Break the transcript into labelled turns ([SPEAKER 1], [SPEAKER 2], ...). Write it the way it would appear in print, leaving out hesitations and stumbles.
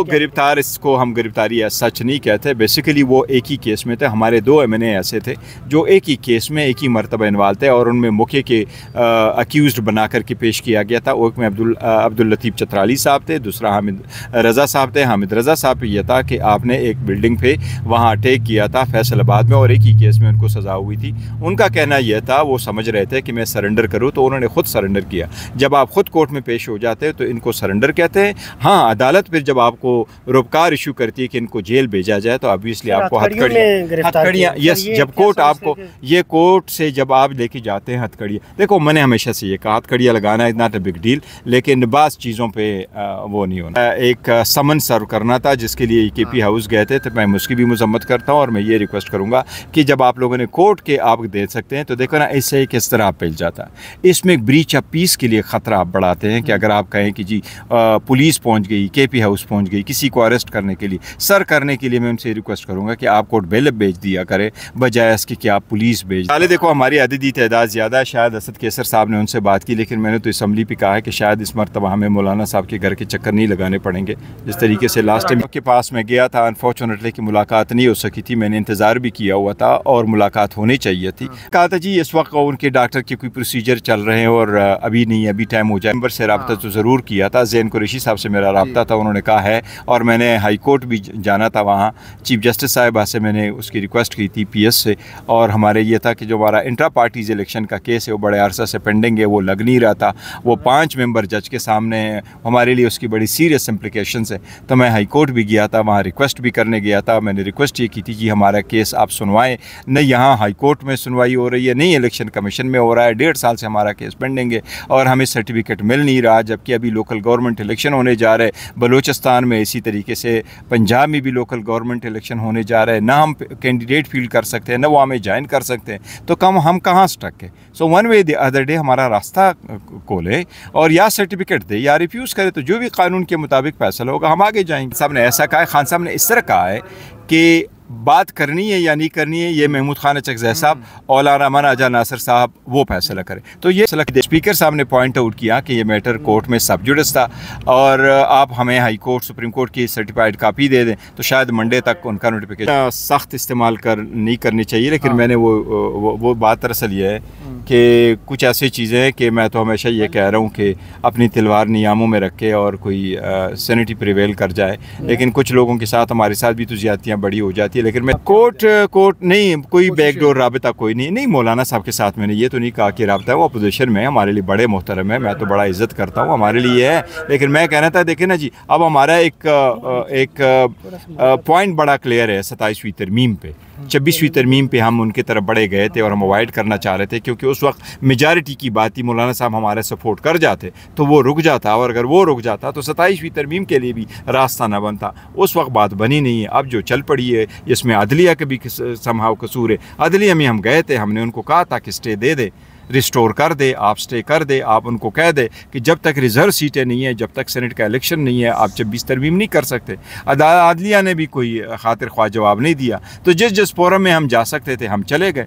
[SPEAKER 1] गिरफ्तार, इसको हम गिरफ्तारी या सच नहीं कहते। बेसिकली वो एक ही केस में थे। हमारे 2 MNA ऐसे थे जो एक ही केस में एक ही मरतबा इन्वाल्व थे और उनमें मुख्य के अक्यूज़्ड बना करके पेश किया गया था। एक में अब्दुल लतीफ़ चतराली साहब थे, दूसरा हामिद रज़ा साहब थे। हामिद रज़ा साहब पे यह था कि आपने एक बिल्डिंग पे वहाँ अटैक किया था फैसलाबाद में और एक ही केस में उनको सज़ा हुई थी। उनका कहना यह था, वो समझ रहे थे कि मैं सरेंडर करूँ, तो उन्होंने ख़ुद सरेंडर किया। जब आप ख़ुद कोर्ट में पेश हो जाते हैं तो इनको सरेंडर कहते हैं। हाँ, अदालत फिर जब आपको रुपकार इशू करती है कि इनको जेल भेजा जाए तो ऑब्वियसली आपको हथकड़ियाँ, यस, जब कोर्ट आपको ये कोर्ट से जब आप लेके जाते हैं हथकड़ियाँ, देखो मैंने हमेशा से ये कहा हथकड़ियाँ लगाना is not a big deal, लेकिन बाज़ चीज़ों पे वो नहीं होना। एक समन सर्व करना था जिसके लिए KP हाउस गए थे, तो मैं उसकी भी मजम्मत करता हूँ और मैं ये रिक्वेस्ट करूँगा कि जब आप लोगों ने कोर्ट के आप दे सकते हैं तो देखो ना इससे किस तरह आप फैल जाता है। इसमें एक ब्रीच ऑफ पीस के लिए ख़तरा आप बढ़ाते हैं कि अगर आप कहें कि जी पुलिस पहुँच गई, KP हाउस पहुँच गई किसी को अरेस्ट करने के लिए, सर करने के लिए, मैं उनसे रिक्वेस्ट करूँगा कि आप कोर्ट बेल भेज दिया करें बजाय इसके कि आप पुलिस भेज। हाल देखो हमारी अददी तादाद ज़्यादा है, शायद असद कैसर साहब ने उनसे बात की, लेकिन मैंने तो असम्बली पे कहा है कि शायद इस मरतबा हमें मौलाना साहब के घर के चक्कर नहीं लगाने पड़ेंगे जिस तरीके से लास्ट टाइम के पास मैं गया था। अनफॉर्चुनेटली कि मुलाकात नहीं हो सकी थी, मैंने इंतज़ार भी किया हुआ था और मुलाकात होनी चाहिए थी। कहा था जी इस वक्त उनके डॉक्टर के कोई प्रोसीजर चल रहे हैं और अभी नहीं, अभी टाइम हो जाए। नंबर से रब्ता तो ज़रूर किया था, ज़ैन कुरैशी साहब से मेरा रब्ता था, उन्होंने कहा है, और मैंने हाई कोर्ट भी जाना था, वहाँ चीफ जस्टिस साहिबा से मैंने उसकी रिक्वेस्ट की थी PS से, और हमारे ये था कि जो हमारा इंट्रा पार्टीज़ इलेक्शन का केस है वो बड़े अरसा से पेंडिंग है, वो लग नहीं रहा था, वो 5 मेंबर जज के सामने हमारे लिए उसकी बड़ी सीरियस इम्प्लिकेशंस है। तो मैं हाई कोर्ट भी गया था, वहाँ रिक्वेस्ट भी करने गया था। मैंने रिक्वेस्ट ये की थी कि हमारा केस आप सुनवाएं, नहीं यहाँ हाई कोर्ट में सुनवाई हो रही है, नहीं इलेक्शन कमीशन में हो रहा है, 1.5 साल से हमारा केस पेंडिंग है और हमें सर्टिफिकेट मिल नहीं रहा, जबकि अभी लोकल गवर्नमेंट इलेक्शन होने जा रहे हैं बलूचिस्तान में, इसी तरीके से पंजाब में भी लोकल गवर्नमेंट इलेक्शन होने जा रहे हैं। ना हम कैंडिडेट फील्ड कर सकते हैं, ना वो हमें ज्वाइन कर सकते हैं, तो हम कहाँ स्टक है। So one way the other day हमारा रास्ता खोले और या सर्टिफिकेट दे या रिफ्यूज़ करे, तो जो भी कानून के मुताबिक फैसला होगा हम आगे जाएंगे। साहब ने ऐसा कहा है, खान साहब ने इस तरह कहा है कि बात करनी है या नहीं करनी है ये महमूद खान अचकज़ई साहब और मौलाना आजा नासिर साहब वो फैसला करें। तो ये स्पीकर साहब ने पॉइंट आउट किया कि ये मैटर कोर्ट में सब जुडिस था और आप हमें हाई कोर्ट सुप्रीम कोर्ट की सर्टिफाइड कापी दे दें, तो शायद मंडे तक उनका नोटिफिकेशन सख्त इस्तेमाल नहीं करनी चाहिए। लेकिन मैंने वो बात दरअसल ये है कि कुछ ऐसी चीज़ें हैं कि मैं तो हमेशा ये कह रहा हूँ कि अपनी तलवार नियामों में रखे और कोई सैनिटी प्रिवेल कर जाए, लेकिन कुछ लोगों के साथ हमारे साथ भी तो ज़्यादतियाँ बड़ी हो जाती है। लेकिन मैं कोर्ट नहीं, कोई बैकडोर राबिता कोई नहीं। मौलाना साहब के साथ मैंने ये तो नहीं कहा कि राबिता, वो अपोजिशन में हमारे लिए बड़े मोहतरम है, मैं तो बड़ा इज़्ज़त करता हूँ, हमारे लिए है। लेकिन मैं कहना था देखें ना जी, अब हमारा एक पॉइंट बड़ा क्लियर है 27वीं तरमीम पे, 26वीं तरमीम पे हम उनकी तरफ बढ़े गए थे और हम अवॉइड करना चाह रहे थे, क्योंकि उस वक्त मेजॉरिटी की बात ही मौलाना साहब हमारे सपोर्ट कर जाते तो वो रुक जाता, और अगर वो रुक जाता तो 27वीं तरमीम के लिए भी रास्ता ना बनता। उस वक्त बात बनी नहीं है, अब जो चल पड़ी है इसमें अदलिया के भी समहाव कसूर है। अदलिया में हम गए थे, हमने उनको कहा था कि स्टे दे दे, रिस्टोर कर दे, आप स्टे कर दे, आप उनको कह दे कि जब तक रिज़र्व सीटें नहीं है, जब तक सेनेट का इलेक्शन नहीं है, आप 26 तरमीम नहीं कर सकते। अदलिया ने भी कोई खातिर ख्वाह जवाब नहीं दिया, तो जिस फोरम में हम जा सकते थे हम चले गए।